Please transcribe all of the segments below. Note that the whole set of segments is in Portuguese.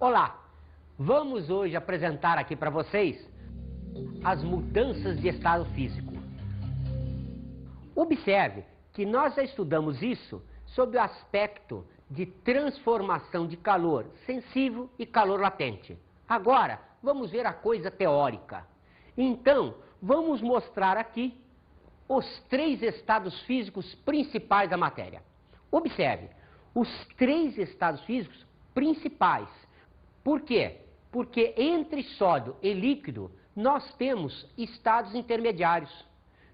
Olá, vamos hoje apresentar aqui para vocês as mudanças de estado físico. Observe que nós já estudamos isso sob o aspecto de transformação de calor sensível e calor latente. Agora, vamos ver a coisa teórica. Então, vamos mostrar aqui os 3 estados físicos principais da matéria. Observe, os 3 estados físicos principais. Por quê? Porque entre sólido e líquido, nós temos estados intermediários.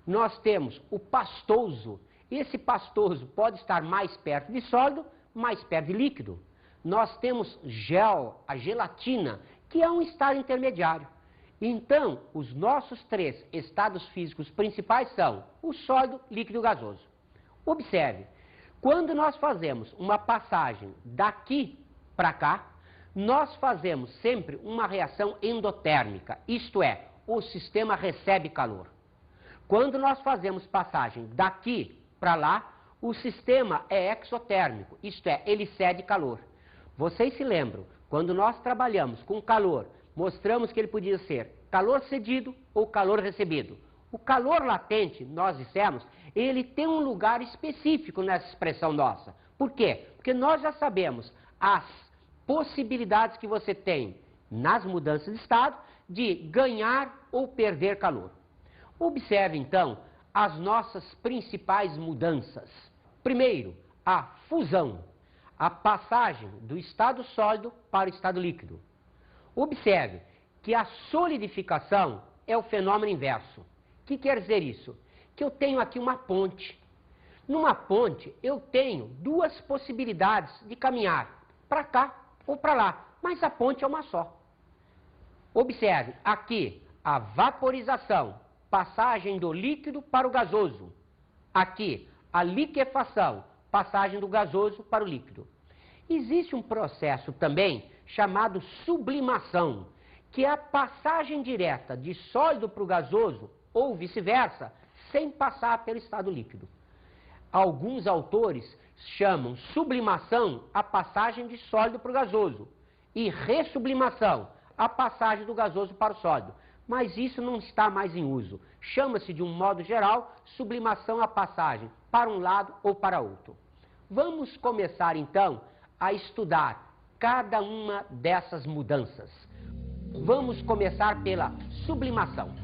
Nós temos o pastoso. Esse pastoso pode estar mais perto de sólido, mais perto de líquido. Nós temos gel, a gelatina, que é um estado intermediário. Então, os nossos 3 estados físicos principais são o sólido, líquido e gasoso. Observe, quando nós fazemos uma passagem daqui para cá, nós fazemos sempre uma reação endotérmica, isto é, o sistema recebe calor. Quando nós fazemos passagem daqui para lá, o sistema é exotérmico, isto é, ele cede calor. Vocês se lembram, quando nós trabalhamos com calor, mostramos que ele podia ser calor cedido ou calor recebido. O calor latente, nós dissemos, ele tem um lugar específico nessa expressão nossa. Por quê? Porque nós já sabemos as possibilidades que você tem nas mudanças de estado de ganhar ou perder calor. Observe então as nossas principais mudanças. Primeiro, a fusão, a passagem do estado sólido para o estado líquido. Observe que a solidificação é o fenômeno inverso. O que quer dizer isso? Que eu tenho aqui uma ponte. Numa ponte eu tenho 2 possibilidades de caminhar para cá ou para lá, mas a ponte é uma só. Observe, aqui a vaporização, passagem do líquido para o gasoso. Aqui a liquefação, passagem do gasoso para o líquido. Existe um processo também chamado sublimação, que é a passagem direta de sólido para o gasoso ou vice-versa, sem passar pelo estado líquido. Alguns autores chamam sublimação a passagem de sólido para o gasoso e ressublimação a passagem do gasoso para o sólido. Mas isso não está mais em uso. Chama-se, de um modo geral, sublimação a passagem para um lado ou para outro. Vamos começar então a estudar cada uma dessas mudanças. Vamos começar pela sublimação.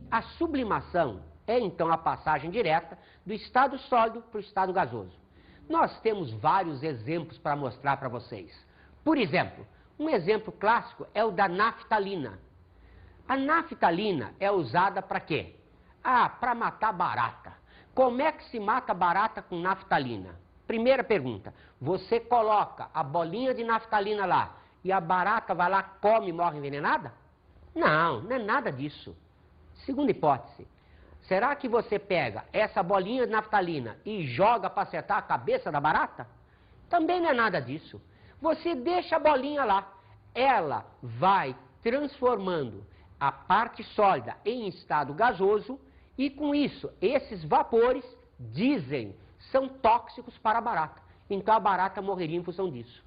A sublimação é então a passagem direta do estado sólido para o estado gasoso. Nós temos vários exemplos para mostrar para vocês. Por exemplo, um exemplo clássico é o da naftalina. A naftalina é usada para quê? Para matar barata. Como é que se mata barata com naftalina? Primeira pergunta, você coloca a bolinha de naftalina lá e a barata vai lá, come e morre envenenada? Não, não é nada disso. Segunda hipótese, será que você pega essa bolinha de naftalina e joga para acertar a cabeça da barata? Também não é nada disso. Você deixa a bolinha lá, ela vai transformando a parte sólida em estado gasoso e com isso, esses vapores, dizem, são tóxicos para a barata. Então a barata morreria em função disso.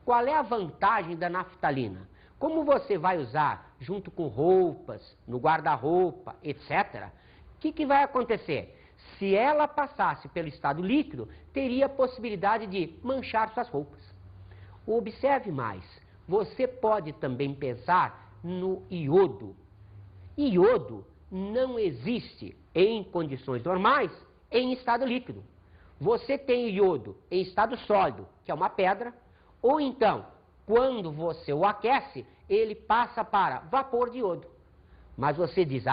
Qual é a vantagem da naftalina? Como você vai usar junto com roupas, no guarda-roupa, etc., o que vai acontecer? Se ela passasse pelo estado líquido, teria a possibilidade de manchar suas roupas. Observe mais, você pode também pensar no iodo. Iodo não existe em condições normais em estado líquido. Você tem iodo em estado sólido, que é uma pedra, ou então, quando você o aquece, ele passa para vapor de iodo. Mas você diz,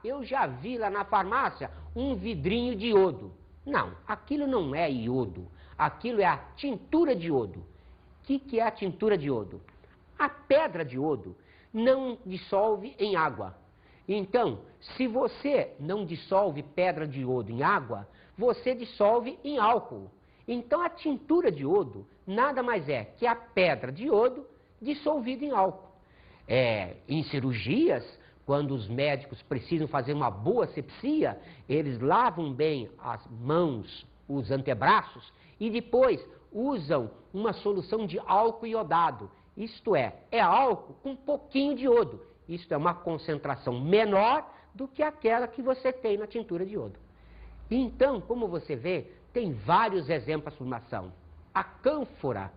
eu já vi lá na farmácia um vidrinho de iodo. Não, aquilo não é iodo, aquilo é a tintura de iodo. O que é a tintura de iodo? A pedra de iodo não dissolve em água. Então, se você não dissolve pedra de iodo em água, você dissolve em álcool. Então, a tintura de iodo nada mais é que a pedra de iodo dissolvida em álcool. Em cirurgias, quando os médicos precisam fazer uma boa asepsia, eles lavam bem as mãos, os antebraços, e depois usam uma solução de álcool iodado. Isto é álcool com um pouquinho de iodo. Isto é uma concentração menor do que aquela que você tem na tintura de iodo. Então, como você vê, tem vários exemplos de formação. A cânfora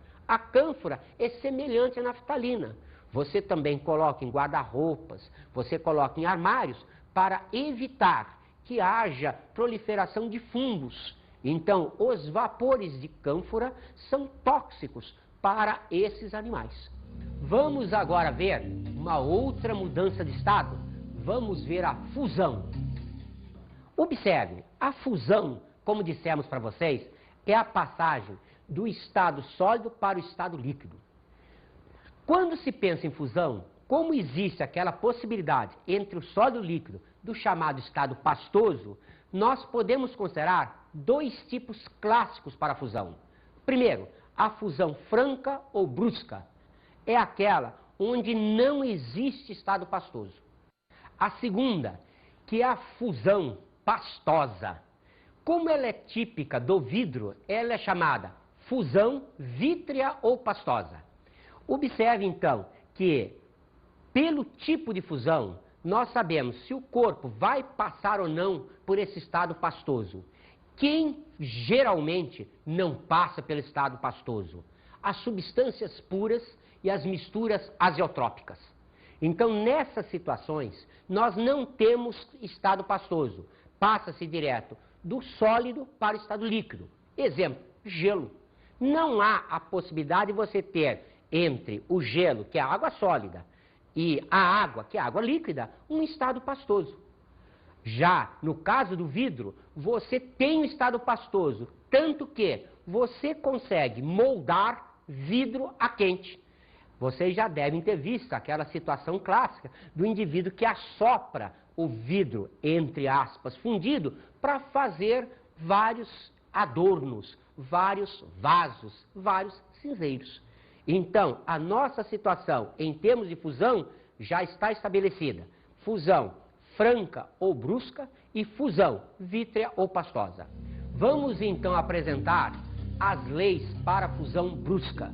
é semelhante à naftalina. Você também coloca em guarda-roupas, você coloca em armários para evitar que haja proliferação de fungos. Então, os vapores de cânfora são tóxicos para esses animais. Vamos agora ver uma outra mudança de estado. Vamos ver a fusão. Observe, a fusão, como dissemos para vocês, é a passagem do estado sólido para o estado líquido. Quando se pensa em fusão, como existe aquela possibilidade entre o sólido e o líquido do chamado estado pastoso, nós podemos considerar dois tipos clássicos para a fusão. Primeiro, a fusão franca ou brusca. É aquela onde não existe estado pastoso. A segunda, que é a fusão pastosa. Como ela é típica do vidro, ela é chamada fusão vítrea ou pastosa. Observe então que, pelo tipo de fusão, nós sabemos se o corpo vai passar ou não por esse estado pastoso. Quem geralmente não passa pelo estado pastoso? As substâncias puras e as misturas azeotrópicas. Então, nessas situações, nós não temos estado pastoso. Passa-se direto do sólido para o estado líquido. Exemplo, gelo. Não há a possibilidade de você ter entre o gelo, que é a água sólida, e a água, que é a água líquida, um estado pastoso. Já no caso do vidro, você tem um estado pastoso, tanto que você consegue moldar vidro a quente. Vocês já devem ter visto aquela situação clássica do indivíduo que assopra o vidro, entre aspas, fundido, para fazer vários adornos, vários vasos, vários cinzeiros. Então, a nossa situação em termos de fusão já está estabelecida. Fusão franca ou brusca e fusão vítrea ou pastosa. Vamos então apresentar as leis para a fusão brusca.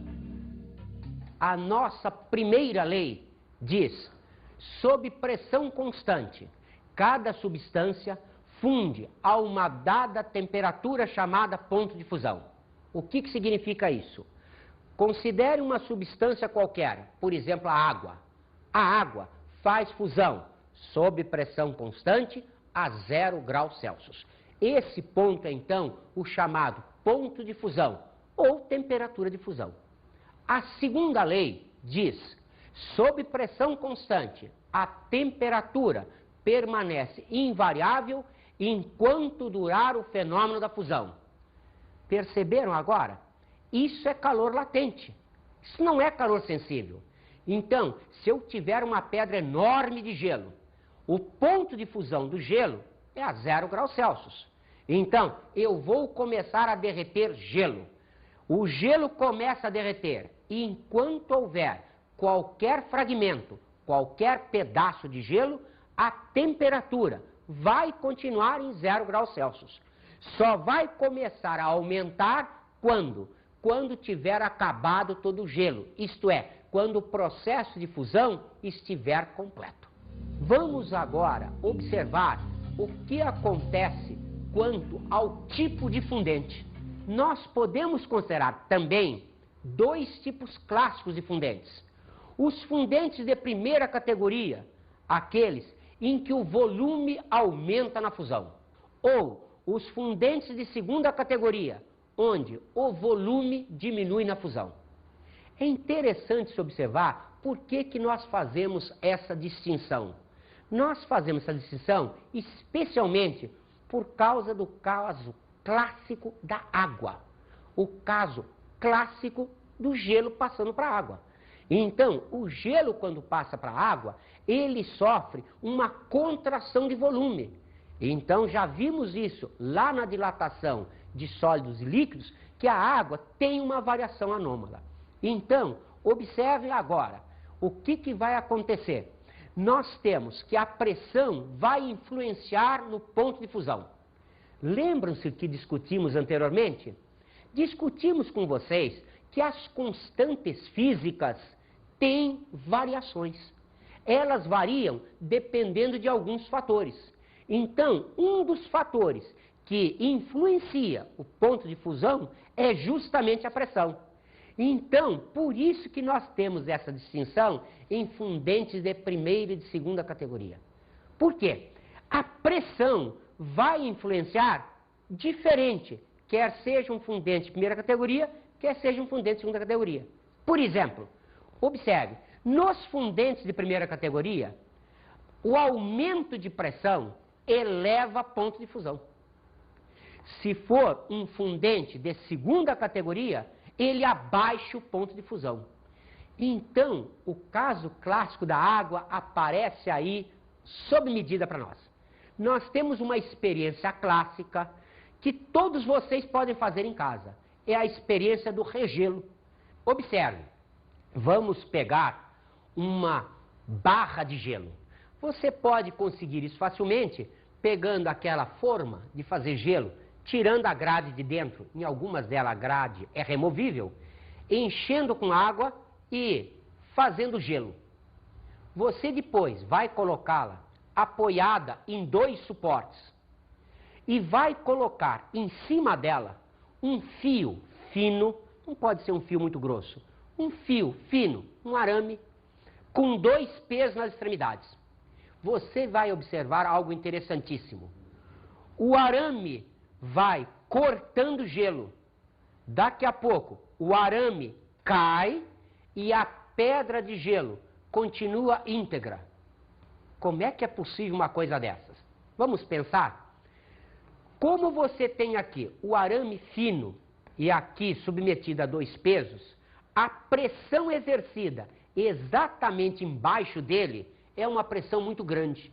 A nossa primeira lei diz: sob pressão constante, cada substância funde a uma dada temperatura chamada ponto de fusão. O que significa isso? Considere uma substância qualquer, por exemplo, a água. A água faz fusão sob pressão constante a 0 graus Celsius. Esse ponto é, então, o chamado ponto de fusão ou temperatura de fusão. A segunda lei diz: sob pressão constante, a temperatura permanece invariável enquanto durar o fenômeno da fusão. Perceberam agora? Isso é calor latente. Isso não é calor sensível. Então, se eu tiver uma pedra enorme de gelo, o ponto de fusão do gelo é a 0 graus Celsius. Então, eu vou começar a derreter gelo. O gelo começa a derreter e enquanto houver qualquer fragmento, qualquer pedaço de gelo, a temperatura vai continuar em 0 graus Celsius. Só vai começar a aumentar quando tiver acabado todo o gelo, isto é, quando o processo de fusão estiver completo. Vamos agora observar o que acontece quanto ao tipo de fundente. Nós podemos considerar também dois tipos clássicos de fundentes. Os fundentes de primeira categoria, aqueles em que o volume aumenta na fusão, ou os fundentes de segunda categoria, onde o volume diminui na fusão. É interessante se observar por que nós fazemos essa distinção. Nós fazemos essa distinção especialmente por causa do caso clássico da água, o caso clássico do gelo passando para a água. Então, o gelo, quando passa para a água, ele sofre uma contração de volume. Então, já vimos isso lá na dilatação de sólidos e líquidos, que a água tem uma variação anômala. Então, observe agora o que vai acontecer. Nós temos que a pressão vai influenciar no ponto de fusão. Lembram-se que discutimos anteriormente? discutimos com vocês que as constantes físicas têm variações. Elas variam dependendo de alguns fatores. Então, um dos fatores que influencia o ponto de fusão é justamente a pressão. Então, por isso que nós temos essa distinção em fundentes de primeira e de segunda categoria. Por quê? A pressão vai influenciar diferente, quer seja um fundente de primeira categoria, quer seja um fundente de segunda categoria. Por exemplo, observe, nos fundentes de primeira categoria, o aumento de pressão eleva ponto de fusão. Se for um fundente de segunda categoria, ele abaixa o ponto de fusão. Então, o caso clássico da água aparece aí sob medida para nós. Nós temos uma experiência clássica que todos vocês podem fazer em casa. É a experiência do regelo. Observe, vamos pegar uma barra de gelo. Você pode conseguir isso facilmente pegando aquela forma de fazer gelo, tirando a grade de dentro, em algumas delas a grade é removível, enchendo com água e fazendo gelo. Você depois vai colocá-la apoiada em 2 suportes e vai colocar em cima dela um fio fino, não pode ser um fio muito grosso, um fio fino, um arame, com 2 pés nas extremidades. Você vai observar algo interessantíssimo. O arame vai cortando gelo. Daqui a pouco, o arame cai e a pedra de gelo continua íntegra. Como é que é possível uma coisa dessas? Vamos pensar? Como você tem aqui o arame fino e aqui submetido a 2 pesos, a pressão exercida exatamente embaixo dele é uma pressão muito grande.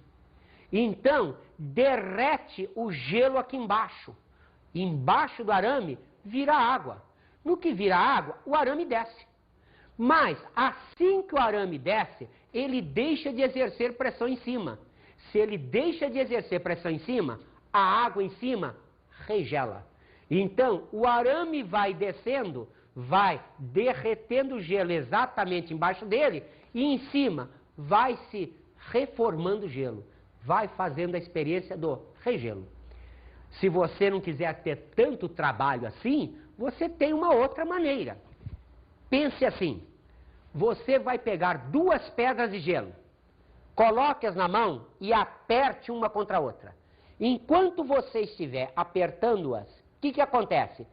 Então, derrete o gelo aqui embaixo. Embaixo do arame vira água. No que vira água, o arame desce. Mas, assim que o arame desce, ele deixa de exercer pressão em cima. Se ele deixa de exercer pressão em cima, a água em cima regela. Então, o arame vai descendo, vai derretendo o gelo exatamente embaixo dele, e em cima vai se reformando o gelo. Vai fazendo a experiência do regelo. Se você não quiser ter tanto trabalho assim, você tem uma outra maneira. Pense assim, você vai pegar 2 pedras de gelo, coloque-as na mão e aperte uma contra a outra. Enquanto você estiver apertando-as, o que acontece?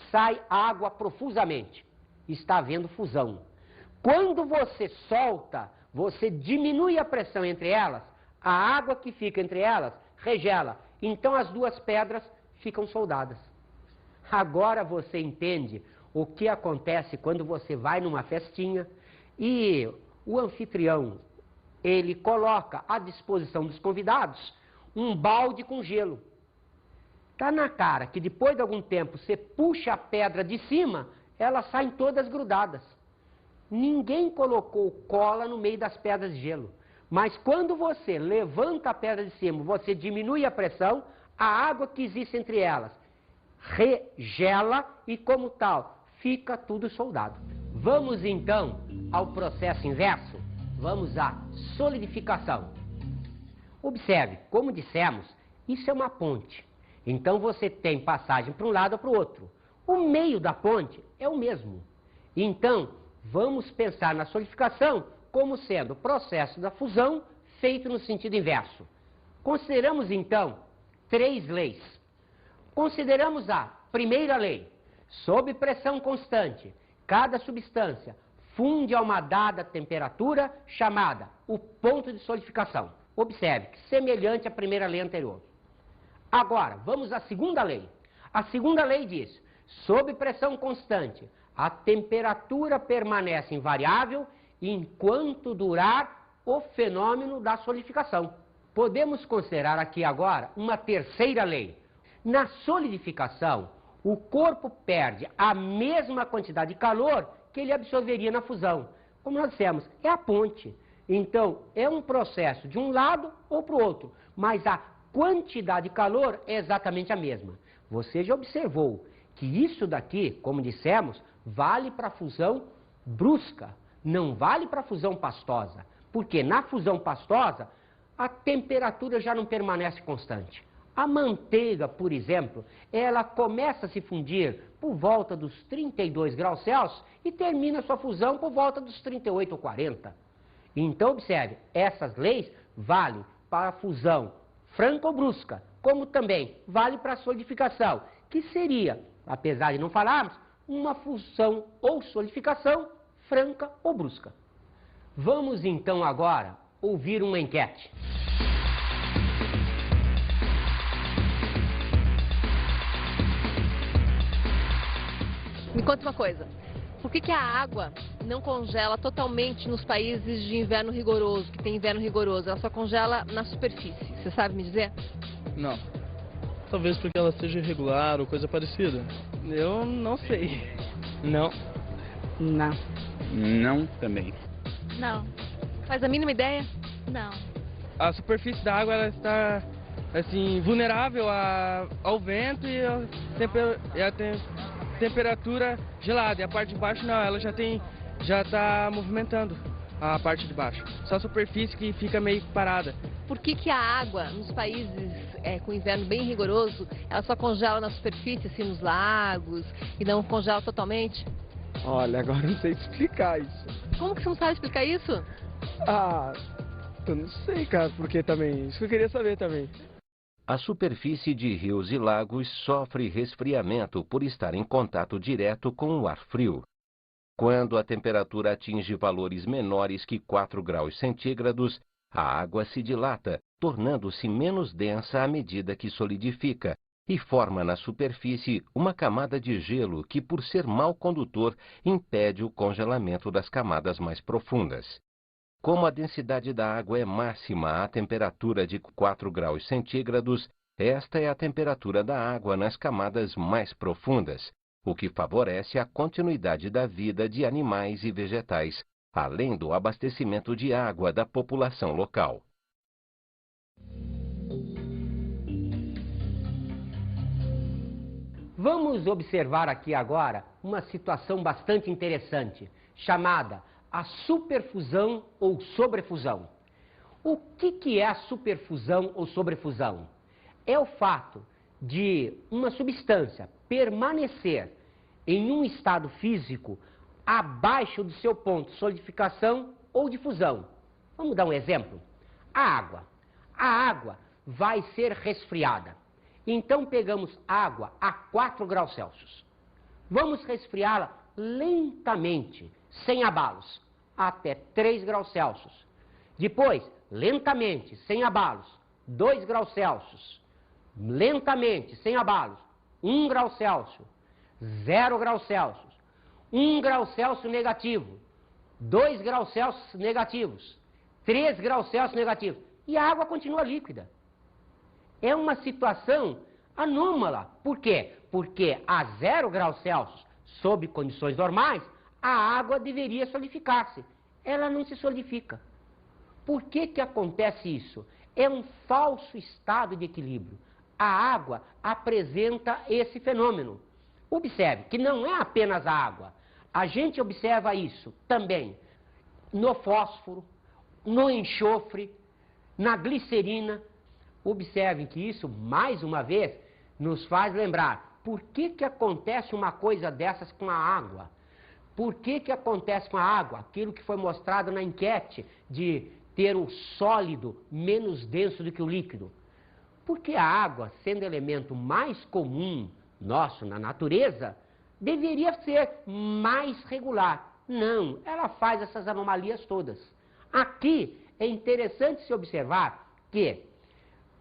Sai água profusamente. Está havendo fusão. Quando você solta, você diminui a pressão entre elas, a água que fica entre elas regela. Então as 2 pedras ficam soldadas. Agora você entende o que acontece quando você vai numa festinha e o anfitrião, ele coloca à disposição dos convidados um balde com gelo. Está na cara que depois de algum tempo você puxa a pedra de cima, elas saem todas grudadas. Ninguém colocou cola no meio das pedras de gelo. Mas quando você levanta a pedra de cima, você diminui a pressão, a água que existe entre elas regela e, como tal, fica tudo soldado. Vamos então ao processo inverso? Vamos à solidificação. Observe, como dissemos, isso é uma ponte. Então você tem passagem para um lado ou para o outro. O meio da ponte é o mesmo. Então, vamos pensar na solidificação como sendo o processo da fusão feito no sentido inverso. Consideramos então 3 leis. Consideramos a primeira lei. Sob pressão constante, cada substância funde a uma dada temperatura chamada o ponto de solidificação. Observe que semelhante à primeira lei anterior. Agora, vamos à segunda lei. A segunda lei diz, sob pressão constante, a temperatura permanece invariável enquanto durar o fenômeno da solidificação. Podemos considerar aqui agora uma terceira lei. Na solidificação, o corpo perde a mesma quantidade de calor que ele absorveria na fusão. Como nós dissemos, é a ponte. Então, é um processo de um lado ou para o outro, mas a quantidade de calor é exatamente a mesma. Você já observou que que isso daqui, como dissemos, vale para a fusão brusca, não vale para a fusão pastosa. Porque na fusão pastosa, a temperatura já não permanece constante. A manteiga, por exemplo, ela começa a se fundir por volta dos 32 graus Celsius e termina sua fusão por volta dos 38 ou 40. Então, observe, essas leis valem para a fusão franca ou brusca, como também vale para a solidificação, que seria, apesar de não falarmos, uma fusão ou solidificação franca ou brusca. Vamos então agora ouvir uma enquete. Me conta uma coisa, por que a água não congela totalmente nos países de inverno rigoroso, que tem inverno rigoroso? Ela só congela na superfície, você sabe me dizer? Não. Talvez porque ela seja irregular ou coisa parecida. Eu não sei. Não. Não. Não também. Não. Faz a mínima ideia? Não. A superfície da água ela está assim vulnerável ao vento e a temperatura gelada. E a parte de baixo não, ela já está movimentando a parte de baixo. Só a superfície que fica meio parada. Por que a água nos países com inverno bem rigoroso, ela só congela na superfície, assim, nos lagos, e não congela totalmente? Olha, agora não sei te explicar isso. Como que você não sabe explicar isso? Ah, eu não sei, cara, porque também, isso que eu queria saber também. A superfície de rios e lagos sofre resfriamento por estar em contato direto com o ar frio. Quando a temperatura atinge valores menores que 4 graus centígrados, a água se dilata, tornando-se menos densa à medida que solidifica, e forma na superfície uma camada de gelo que, por ser mau condutor, impede o congelamento das camadas mais profundas. Como a densidade da água é máxima à temperatura de 4 graus centígrados, esta é a temperatura da água nas camadas mais profundas, o que favorece a continuidade da vida de animais e vegetais, além do abastecimento de água da população local. Vamos observar aqui agora uma situação bastante interessante, chamada a superfusão ou sobrefusão. O que é a superfusão ou sobrefusão? É o fato de uma substância permanecer em um estado físico abaixo do seu ponto de solidificação ou de fusão. Vamos dar um exemplo? A água. A água vai ser resfriada. Então pegamos água a 4 graus Celsius. Vamos resfriá-la lentamente, sem abalos, até 3 graus Celsius. Depois, lentamente, sem abalos, 2 graus Celsius. Lentamente, sem abalos, 1 grau Celsius, 0 graus Celsius, 1 grau Celsius negativo, 2 graus Celsius negativos, 3 graus Celsius negativos. E a água continua líquida. É uma situação anômala. Por quê? Porque a 0 graus Celsius, sob condições normais, a água deveria solidificar-se. Ela não se solidifica. Por que acontece isso? É um falso estado de equilíbrio. A água apresenta esse fenômeno. Observe que não é apenas a água. A gente observa isso também no fósforo, no enxofre, na glicerina. Observem que isso, mais uma vez, nos faz lembrar por que acontece uma coisa dessas com a água. Por que acontece com a água? Aquilo que foi mostrado na enquete de ter o sólido menos denso do que o líquido. Porque a água, sendo elemento mais comum nosso na natureza, deveria ser mais regular. Não, ela faz essas anomalias todas. Aqui é interessante se observar que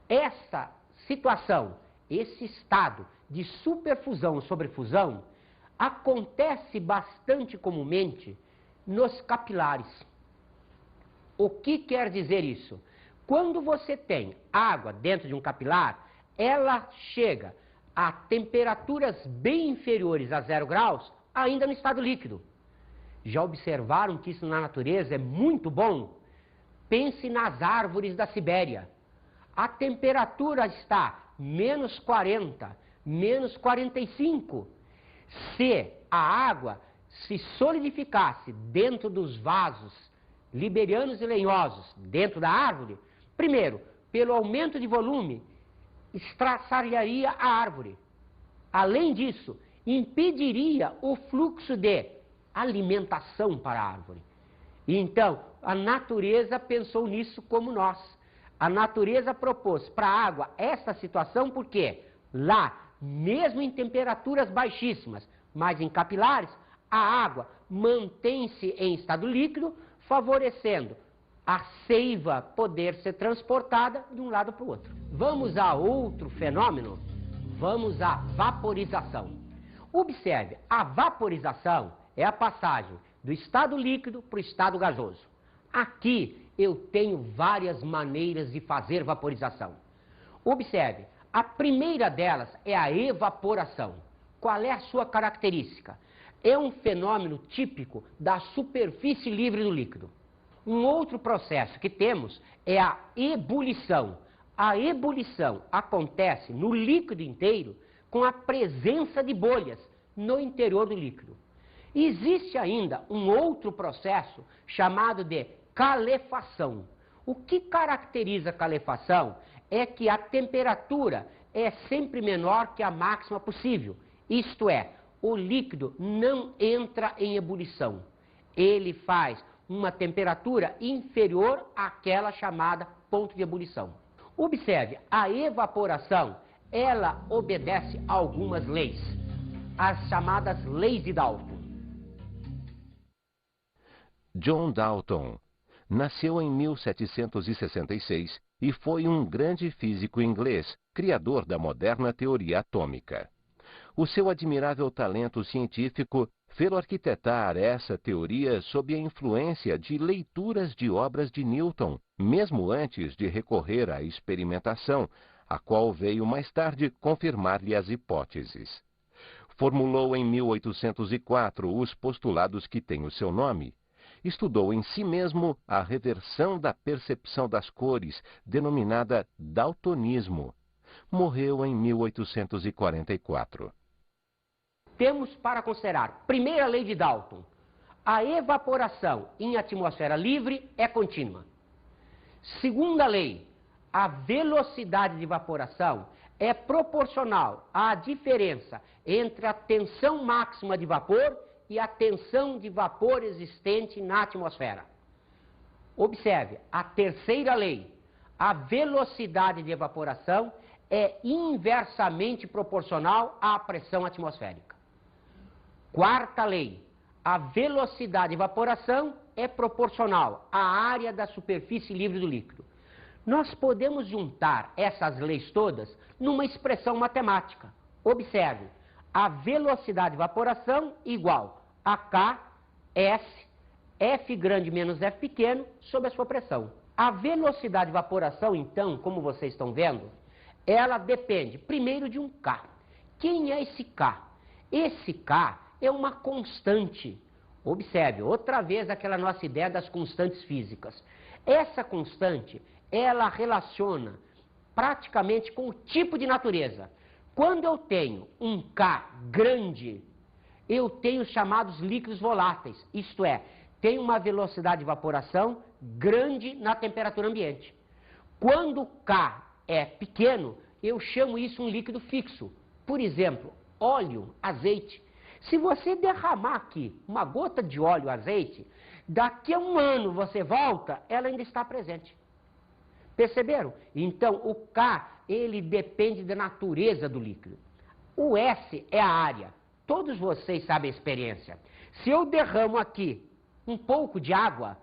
essa situação, esse estado de superfusão ou sobrefusão, acontece bastante comumente nos capilares. O que quer dizer isso? Quando você tem água dentro de um capilar, ela chega a temperaturas bem inferiores a 0 graus, ainda no estado líquido. Já observaram que isso na natureza é muito bom? Pense nas árvores da Sibéria. A temperatura está menos 40, menos 45. Se a água se solidificasse dentro dos vasos liberianos e lenhosos, dentro da árvore, primeiro, pelo aumento de volume, estraçalharia a árvore. Além disso, impediria o fluxo de alimentação para a árvore. E então, a natureza pensou nisso como nós. A natureza propôs para a água essa situação porque lá, mesmo em temperaturas baixíssimas, mas em capilares, a água mantém-se em estado líquido, favorecendo a seiva poder ser transportada de um lado para o outro. Vamos a outro fenômeno? Vamos à vaporização. Observe, a vaporização é a passagem do estado líquido para o estado gasoso. Aqui eu tenho várias maneiras de fazer vaporização. Observe, a primeira delas é a evaporação. Qual é a sua característica? É um fenômeno típico da superfície livre do líquido. Um outro processo que temos é a ebulição. A ebulição acontece no líquido inteiro com a presença de bolhas no interior do líquido. Existe ainda um outro processo chamado de calefação. O que caracteriza a calefação é que a temperatura é sempre menor que a máxima possível. Isto é, o líquido não entra em ebulição. Ele faz uma temperatura inferior àquela chamada ponto de ebulição. Observe, a evaporação, ela obedece a algumas leis, as chamadas leis de Dalton. John Dalton nasceu em 1766 e foi um grande físico inglês, criador da moderna teoria atômica. O seu admirável talento científico fez-o arquitetar essa teoria sob a influência de leituras de obras de Newton, mesmo antes de recorrer à experimentação, a qual veio mais tarde confirmar-lhe as hipóteses. Formulou em 1804 os postulados que têm o seu nome. Estudou em si mesmo a reversão da percepção das cores, denominada daltonismo. Morreu em 1844. Temos para considerar, primeira lei de Dalton, a evaporação em atmosfera livre é contínua. Segunda lei, a velocidade de evaporação é proporcional à diferença entre a tensão máxima de vapor e a tensão de vapor existente na atmosfera. Observe, a terceira lei, a velocidade de evaporação é inversamente proporcional à pressão atmosférica. Quarta lei, a velocidade de evaporação é proporcional à área da superfície livre do líquido. Nós podemos juntar essas leis todas numa expressão matemática. Observe, a velocidade de evaporação igual a K, S, F grande menos F pequeno, sobre a sua pressão. A velocidade de evaporação, então, como vocês estão vendo, ela depende, primeiro, de um K. Quem é esse K? Esse K é uma constante. Observe, outra vez aquela nossa ideia das constantes físicas. Essa constante, ela relaciona praticamente com o tipo de natureza. Quando eu tenho um K grande, eu tenho os chamados líquidos voláteis, isto é, tem uma velocidade de evaporação grande na temperatura ambiente. Quando K é pequeno, eu chamo isso um líquido fixo. Por exemplo, óleo, azeite. Se você derramar aqui uma gota de óleo ou azeite, daqui a um ano você volta, ela ainda está presente. Perceberam? Então, o K, ele depende da natureza do líquido. O S é a área. Todos vocês sabem a experiência. Se eu derramo aqui um pouco de água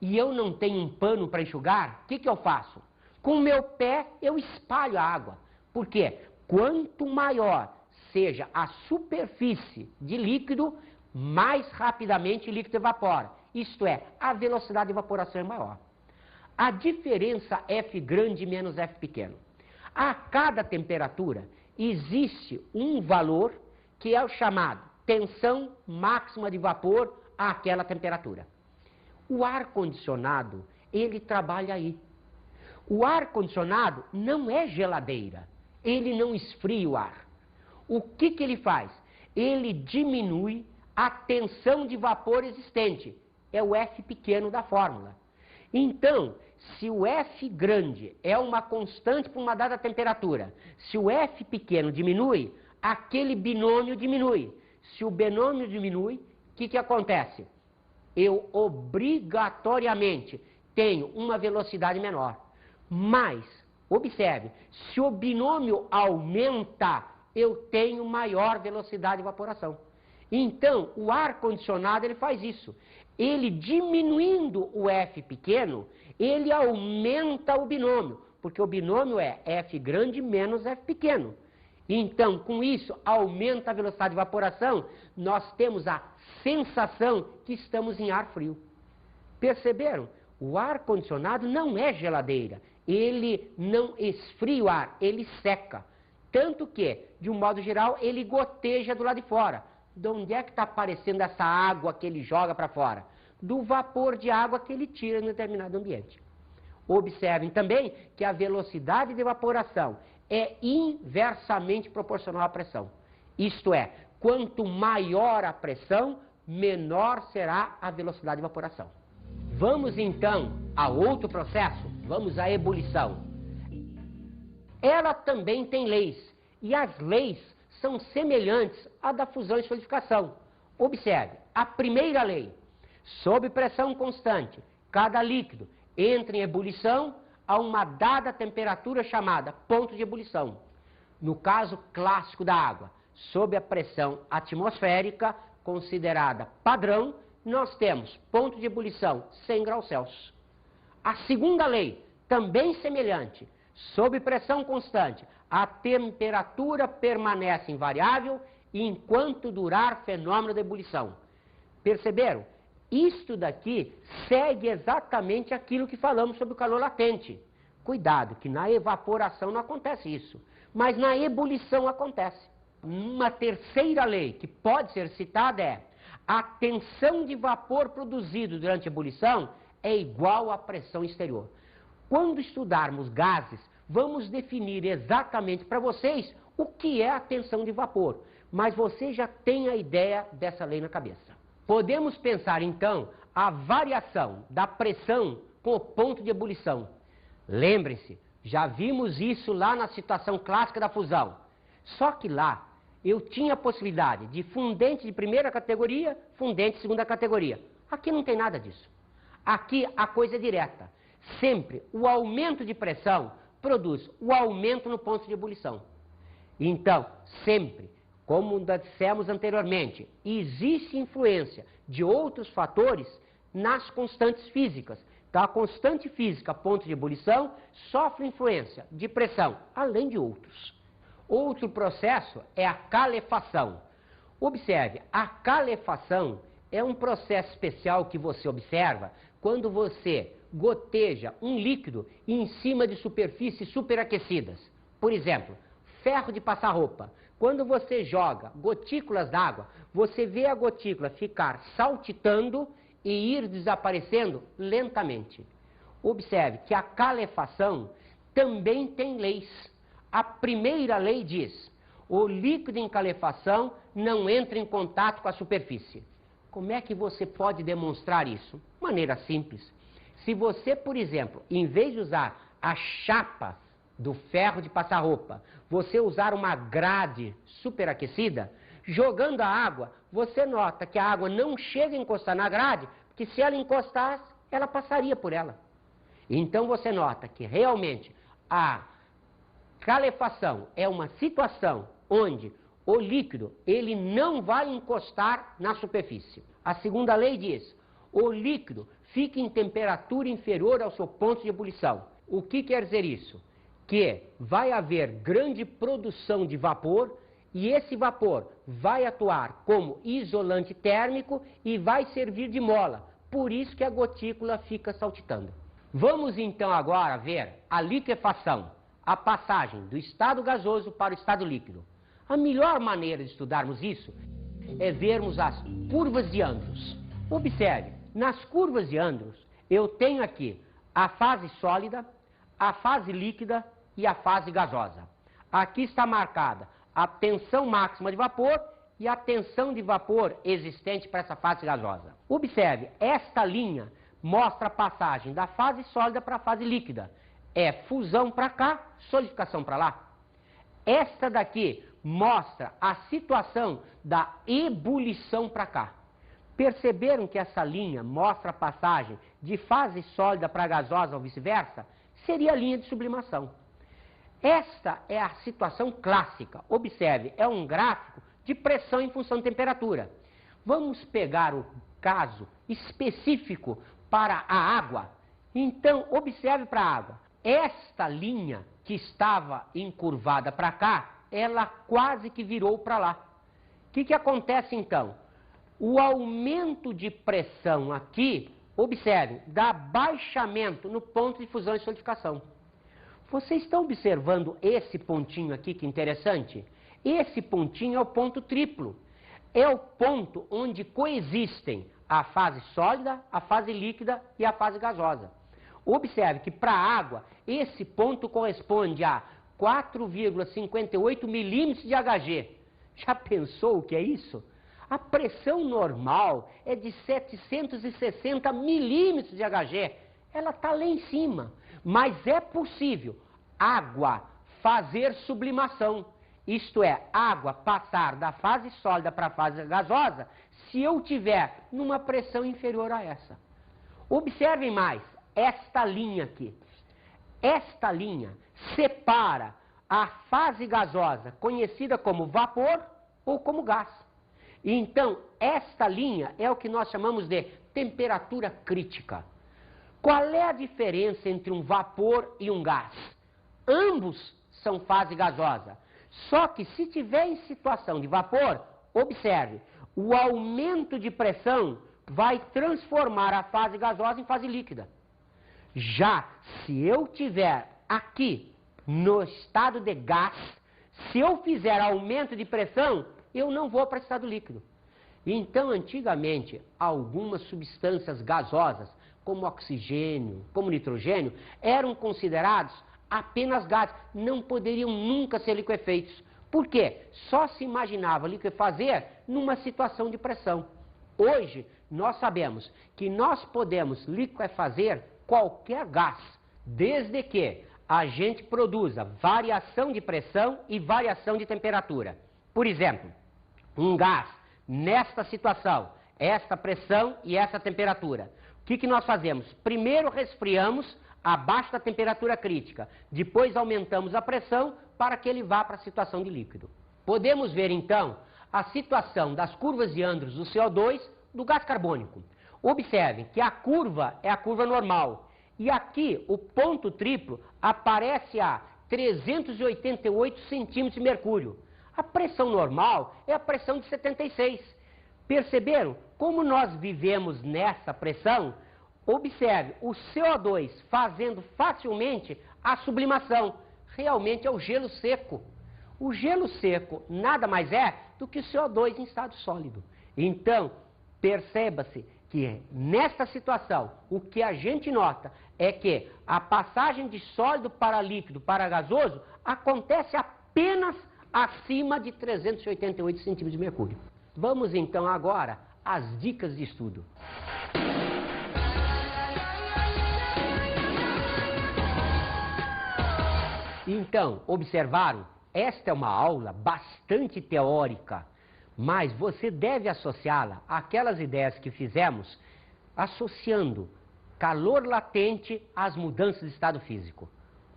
e eu não tenho um pano para enxugar, o que eu faço? Com o meu pé, eu espalho a água. Por quê? Quanto maior seja a superfície de líquido, mais rapidamente o líquido evapora. Isto é, a velocidade de evaporação é maior. A diferença F grande menos F pequeno. A cada temperatura existe um valor que é o chamado tensão máxima de vapor àquela temperatura. O ar-condicionado, ele trabalha aí. O ar-condicionado não é geladeira, ele não esfria o ar. O que ele faz? ele diminui a tensão de vapor existente. É o F pequeno da fórmula. Então, se o F grande é uma constante por uma dada temperatura, se o F pequeno diminui, aquele binômio diminui. Se o binômio diminui, o que acontece? Eu obrigatoriamente tenho uma velocidade menor. Mas, observe, se o binômio aumenta, eu tenho maior velocidade de evaporação. Então, o ar-condicionado ele faz isso. Ele diminuindo o F pequeno, ele aumenta o binômio, porque o binômio é F grande menos F pequeno. Então, com isso, aumenta a velocidade de evaporação, nós temos a sensação que estamos em ar frio. Perceberam? O ar-condicionado não é geladeira, ele não esfria o ar, ele seca. Tanto que, de um modo geral, ele goteja do lado de fora. De onde é que está aparecendo essa água que ele joga para fora? Do vapor de água que ele tira em determinado ambiente. Observem também que a velocidade de evaporação é inversamente proporcional à pressão. Isto é, quanto maior a pressão, menor será a velocidade de evaporação. Vamos então a outro processo, vamos à ebulição. Ela também tem leis, e as leis são semelhantes à da fusão e solidificação. Observe, a primeira lei, sob pressão constante, cada líquido entra em ebulição a uma dada temperatura chamada ponto de ebulição. No caso clássico da água, sob a pressão atmosférica, considerada padrão, nós temos ponto de ebulição 100 graus Celsius. A segunda lei, também semelhante, sob pressão constante, a temperatura permanece invariável enquanto durar fenômeno de ebulição. Perceberam? Isto daqui segue exatamente aquilo que falamos sobre o calor latente. Cuidado, que na evaporação não acontece isso, mas na ebulição acontece. Uma terceira lei que pode ser citada é: a tensão de vapor produzido durante a ebulição é igual à pressão exterior. Quando estudarmos gases, vamos definir exatamente para vocês o que é a tensão de vapor, mas você já tem a ideia dessa lei na cabeça. Podemos pensar então a variação da pressão com o ponto de ebulição. Lembrem-se, já vimos isso lá na situação clássica da fusão. Só que lá eu tinha a possibilidade de fundente de primeira categoria, fundente de segunda categoria. Aqui não tem nada disso. Aqui a coisa é direta. Sempre o aumento de pressão produz o aumento no ponto de ebulição. Então, sempre, como dissemos anteriormente, existe influência de outros fatores nas constantes físicas. Então, a constante física, ponto de ebulição, sofre influência de pressão, além de outros. Outro processo é a calefação. Observe, a calefação é um processo especial que você observa quando você goteja um líquido em cima de superfícies superaquecidas. Por exemplo, ferro de passar roupa. Quando você joga gotículas d'água, você vê a gotícula ficar saltitando e ir desaparecendo lentamente. Observe que a calefação também tem leis. A primeira lei diz: o líquido em calefação não entra em contato com a superfície. Como é que você pode demonstrar isso? Maneira simples. Se você, por exemplo, em vez de usar a chapa do ferro de passar roupa, você usar uma grade superaquecida, jogando a água, você nota que a água não chega a encostar na grade, porque se ela encostasse, ela passaria por ela. Então você nota que realmente a calefação é uma situação onde o líquido ele não vai encostar na superfície. A segunda lei diz: o líquido fica em temperatura inferior ao seu ponto de ebulição. O que quer dizer isso? Que vai haver grande produção de vapor e esse vapor vai atuar como isolante térmico e vai servir de mola. Por isso que a gotícula fica saltitando. Vamos então agora ver a liquefação, a passagem do estado gasoso para o estado líquido. A melhor maneira de estudarmos isso é vermos as curvas de Andrews. Observe, nas curvas de Andrews eu tenho aqui a fase sólida, a fase líquida e a fase gasosa. Aqui está marcada a tensão máxima de vapor e a tensão de vapor existente para essa fase gasosa. Observe, esta linha mostra a passagem da fase sólida para a fase líquida. É fusão para cá, solidificação para lá. Esta daqui mostra a situação da ebulição para cá. Perceberam que essa linha mostra a passagem de fase sólida para gasosa ou vice-versa? Seria a linha de sublimação. Esta é a situação clássica. Observe, é um gráfico de pressão em função de temperatura. Vamos pegar o caso específico para a água. Então, observe para a água. Esta linha que estava encurvada para cá, ela quase que virou para lá. O que acontece então? O aumento de pressão aqui, observe, dá baixamento no ponto de fusão e solidificação. Vocês estão observando esse pontinho aqui, que interessante? Esse pontinho é o ponto triplo. É o ponto onde coexistem a fase sólida, a fase líquida e a fase gasosa. Observe que para a água, esse ponto corresponde a 4,58 milímetros de Hg. Já pensou o que é isso? A pressão normal é de 760 milímetros de Hg. Ela está lá em cima. Mas é possível água fazer sublimação. Isto é, água passar da fase sólida para a fase gasosa, se eu tiver numa pressão inferior a essa. Observem mais, esta linha aqui. Esta linha separa a fase gasosa, conhecida como vapor ou como gás. Então, esta linha é o que nós chamamos de temperatura crítica. Qual é a diferença entre um vapor e um gás? Ambos são fase gasosa. Só que se tiver em situação de vapor, observe, o aumento de pressão vai transformar a fase gasosa em fase líquida. Já se eu tiver aqui no estado de gás, se eu fizer aumento de pressão, eu não vou para o estado líquido. Então, antigamente, algumas substâncias gasosas, como oxigênio, como nitrogênio, eram considerados apenas gases, não poderiam nunca ser liquefeitos. Por quê? Só se imaginava liquefazer numa situação de pressão. Hoje, nós sabemos que nós podemos liquefazer qualquer gás, desde que a gente produza variação de pressão e variação de temperatura. Por exemplo, um gás, nesta situação, esta pressão e essa temperatura. O que nós fazemos? Primeiro resfriamos abaixo da temperatura crítica, depois aumentamos a pressão para que ele vá para a situação de líquido. Podemos ver então a situação das curvas de Andrews do CO2 do gás carbônico. Observem que a curva é a curva normal e aqui o ponto triplo aparece a 388 centímetros de mercúrio. A pressão normal é a pressão de 76. Perceberam como nós vivemos nessa pressão? Observe, o CO2 fazendo facilmente a sublimação. Realmente é o gelo seco. O gelo seco nada mais é do que o CO2 em estado sólido. Então, perceba-se que nesta situação, o que a gente nota é que a passagem de sólido para líquido para gasoso acontece apenas acima de 388 centímetros de mercúrio. Vamos então agora às dicas de estudo. Então, observaram? Esta é uma aula bastante teórica, mas você deve associá-la àquelas ideias que fizemos, associando calor latente às mudanças de estado físico.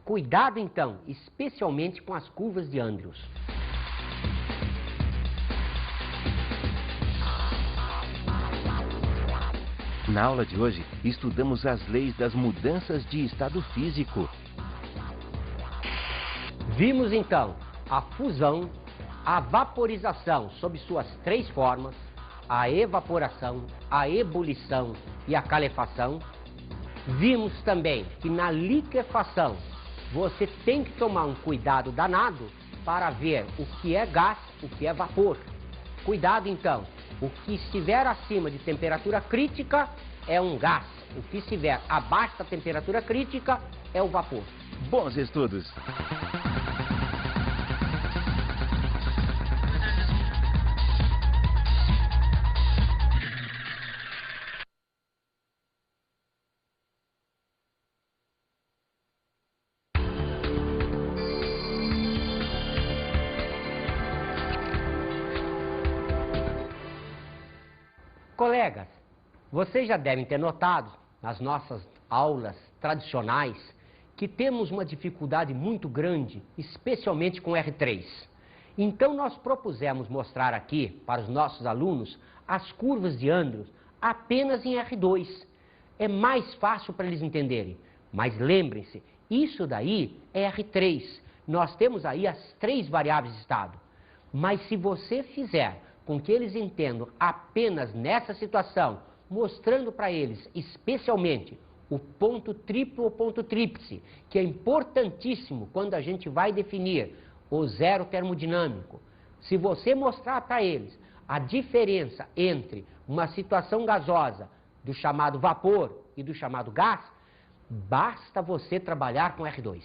Cuidado então, especialmente com as curvas de Andrews. Na aula de hoje, estudamos as leis das mudanças de estado físico. Vimos então a fusão, a vaporização sob suas três formas, a evaporação, a ebulição e a calefação. Vimos também que na liquefação você tem que tomar um cuidado danado para ver o que é gás, o que é vapor. Cuidado então, o que estiver acima de temperatura crítica é um gás, o que estiver abaixo da temperatura crítica é o vapor. Bons estudos! Colegas, vocês já devem ter notado, nas nossas aulas tradicionais, que temos uma dificuldade muito grande, especialmente com R3. Então, nós propusemos mostrar aqui, para os nossos alunos, as curvas de Andrews apenas em R2. É mais fácil para eles entenderem. Mas lembrem-se, isso daí é R3. Nós temos aí as 3 variáveis de estado. Mas se você fizer com que eles entendam apenas nessa situação, mostrando para eles, especialmente, o ponto triplo ou ponto tríplice, que é importantíssimo quando a gente vai definir o zero termodinâmico. Se você mostrar para eles a diferença entre uma situação gasosa do chamado vapor e do chamado gás, basta você trabalhar com R2.